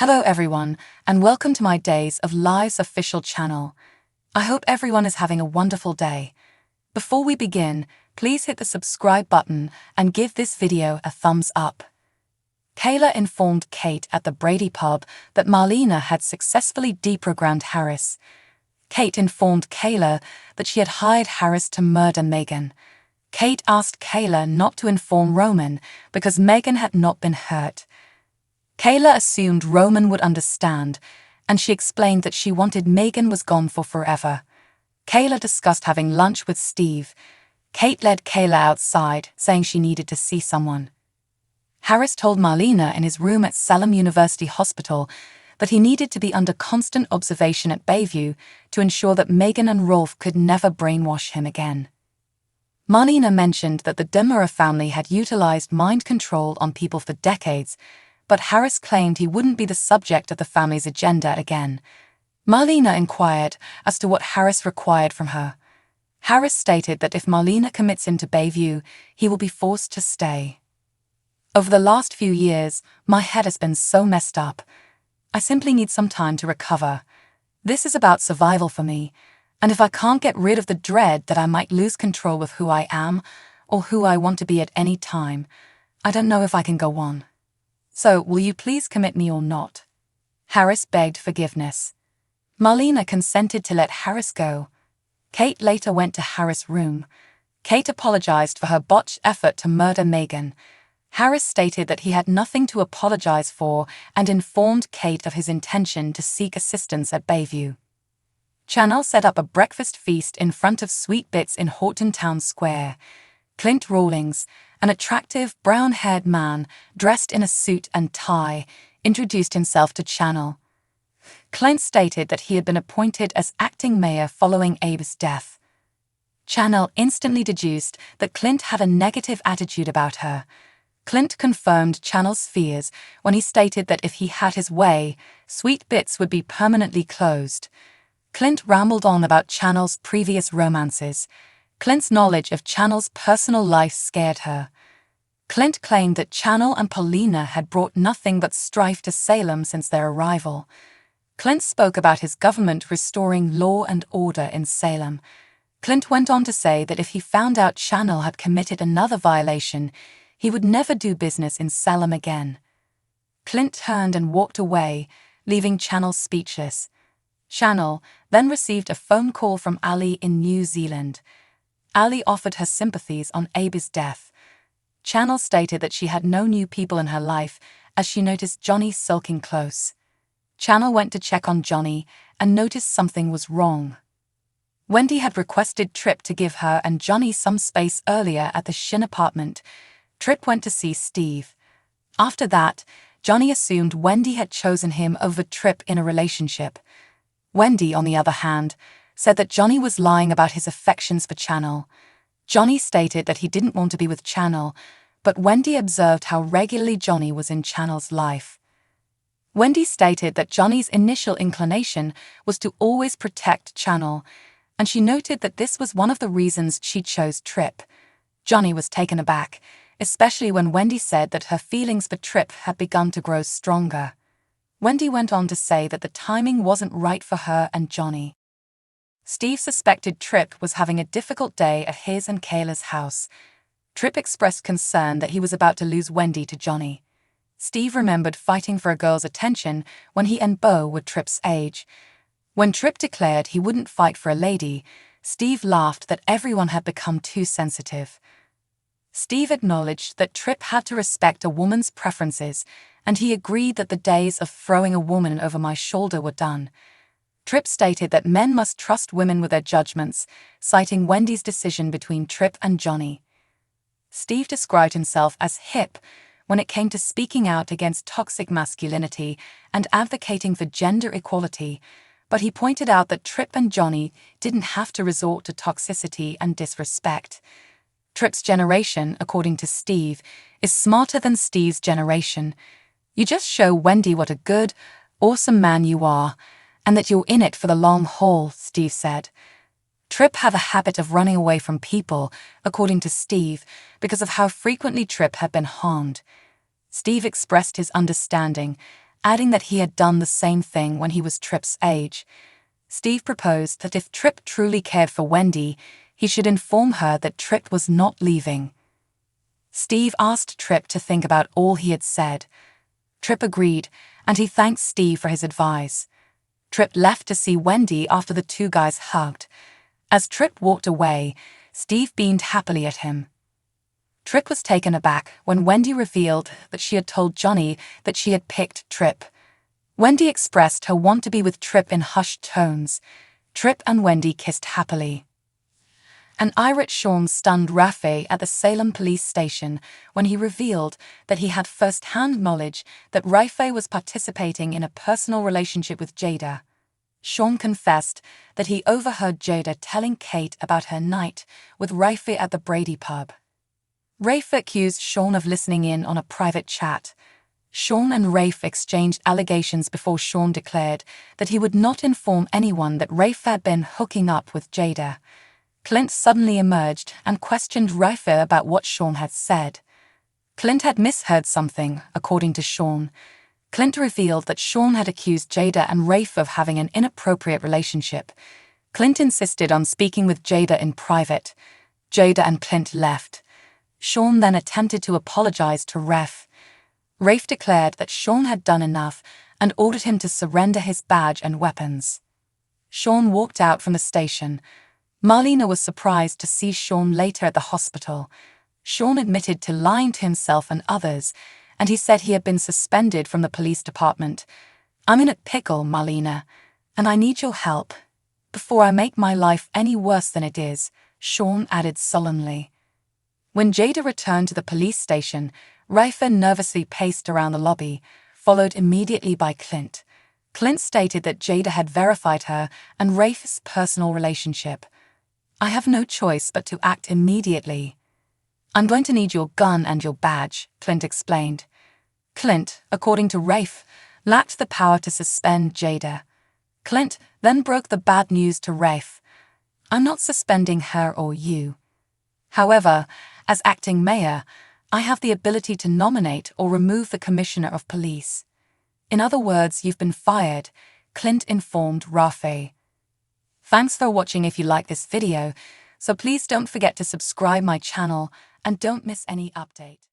Hello everyone, and welcome to my Days of Lives official channel. I hope everyone is having a wonderful day. Before we begin, please hit the subscribe button and give this video a thumbs up. Kayla informed Kate at the Brady pub that Marlena had successfully deprogrammed Harris. Kate informed Kayla that she had hired Harris to murder Megan. Kate asked Kayla not to inform Roman because Megan had not been hurt. Kayla assumed Roman would understand, and she explained that she wanted Megan was gone for forever. Kayla discussed having lunch with Steve. Kate led Kayla outside, saying she needed to see someone. Harris told Marlena in his room at Salem University Hospital that he needed to be under constant observation at Bayview to ensure that Megan and Rolf could never brainwash him again. Marlena mentioned that the Demura family had utilized mind control on people for decades, but Harris claimed he wouldn't be the subject of the family's agenda again. Marlena inquired as to what Harris required from her. Harris stated that if Marlena commits him to Bayview, he will be forced to stay. Over the last few years, my head has been so messed up. I simply need some time to recover. This is about survival for me, and if I can't get rid of the dread that I might lose control with who I am or who I want to be at any time, I don't know if I can go on. So, will you please commit me or not? Harris begged forgiveness. Marlena consented to let Harris go. Kate later went to Harris' room. Kate apologized for her botched effort to murder Megan. Harris stated that he had nothing to apologize for and informed Kate of his intention to seek assistance at Bayview. Chanel set up a breakfast feast in front of Sweet Bits in Horton Town Square. Clint Rawlings, an attractive, brown-haired man dressed in a suit and tie, introduced himself to Chanel. Clint stated that he had been appointed as acting mayor following Abe's death. Chanel instantly deduced that Clint had a negative attitude about her. Clint confirmed Chanel's fears when he stated that if he had his way, Sweet Bits would be permanently closed. Clint rambled on about Chanel's previous romances. Clint's knowledge of Chanel's personal life scared her. Clint claimed that Chanel and Paulina had brought nothing but strife to Salem since their arrival. Clint spoke about his government restoring law and order in Salem. Clint went on to say that if he found out Chanel had committed another violation, he would never do business in Salem again. Clint turned and walked away, leaving Chanel speechless. Chanel then received a phone call from Ali in New Zealand. Ali offered her sympathies on Abe's death. Chanel stated that she had no new people in her life as she noticed Johnny sulking close. Chanel went to check on Johnny and noticed something was wrong. Wendy had requested Tripp to give her and Johnny some space earlier at the Shin apartment. Tripp went to see Steve. After that, Johnny assumed Wendy had chosen him over Tripp in a relationship. Wendy, on the other hand, said that Johnny was lying about his affections for Chanel. Johnny stated that he didn't want to be with Chanel, but Wendy observed how regularly Johnny was in Chanel's life. Wendy stated that Johnny's initial inclination was to always protect Chanel, and she noted that this was one of the reasons she chose Tripp. Johnny was taken aback, especially when Wendy said that her feelings for Tripp had begun to grow stronger. Wendy went on to say that the timing wasn't right for her and Johnny. Steve suspected Tripp was having a difficult day at his and Kayla's house. Tripp expressed concern that he was about to lose Wendy to Johnny. Steve remembered fighting for a girl's attention when he and Beau were Tripp's age. When Tripp declared he wouldn't fight for a lady, Steve laughed that everyone had become too sensitive. Steve acknowledged that Tripp had to respect a woman's preferences, and he agreed that the days of throwing a woman over my shoulder were done. Tripp stated that men must trust women with their judgments, citing Wendy's decision between Tripp and Johnny. Steve described himself as hip when it came to speaking out against toxic masculinity and advocating for gender equality, but he pointed out that Tripp and Johnny didn't have to resort to toxicity and disrespect. Tripp's generation, according to Steve, is smarter than Steve's generation. You just show Wendy what a good, awesome man you are, and that you're in it for the long haul, Steve said. Tripp had a habit of running away from people, according to Steve, because of how frequently Tripp had been harmed. Steve expressed his understanding, adding that he had done the same thing when he was Tripp's age. Steve proposed that if Tripp truly cared for Wendy, he should inform her that Tripp was not leaving. Steve asked Tripp to think about all he had said. Tripp agreed, and he thanked Steve for his advice. Tripp left to see Wendy after the two guys hugged. As Tripp walked away, Steve beamed happily at him. Tripp was taken aback when Wendy revealed that she had told Johnny that she had picked Tripp. Wendy expressed her want to be with Tripp in hushed tones. Tripp and Wendy kissed happily. An irate Sean stunned Rafe at the Salem police station when he revealed that he had first-hand knowledge that Rafe was participating in a personal relationship with Jada. Sean confessed that he overheard Jada telling Kate about her night with Rafe at the Brady pub. Rafe accused Sean of listening in on a private chat. Sean and Rafe exchanged allegations before Sean declared that he would not inform anyone that Rafe had been hooking up with Jada. Clint suddenly emerged and questioned Rafe about what Sean had said. Clint had misheard something, according to Sean. Clint revealed that Sean had accused Jada and Rafe of having an inappropriate relationship. Clint insisted on speaking with Jada in private. Jada and Clint left. Sean then attempted to apologize to Rafe. Rafe declared that Sean had done enough and ordered him to surrender his badge and weapons. Sean walked out from the station. Marlena was surprised to see Sean later at the hospital. Sean admitted to lying to himself and others, and he said he had been suspended from the police department. "I'm in a pickle, Marlena, and I need your help. Before I make my life any worse than it is," Sean added sullenly. When Jada returned to the police station, Rafe nervously paced around the lobby, followed immediately by Clint. Clint stated that Jada had verified her and Rafe's personal relationship. "I have no choice but to act immediately." "I'm going to need your gun and your badge," Clint explained. Clint, according to Rafe, lacked the power to suspend Jada. Clint then broke the bad news to Rafe. "I'm not suspending her or you. However, as acting mayor, I have the ability to nominate or remove the commissioner of police. In other words, you've been fired," Clint informed Rafe. Thanks for watching. If you like this video, so please don't forget to subscribe my channel and don't miss any update.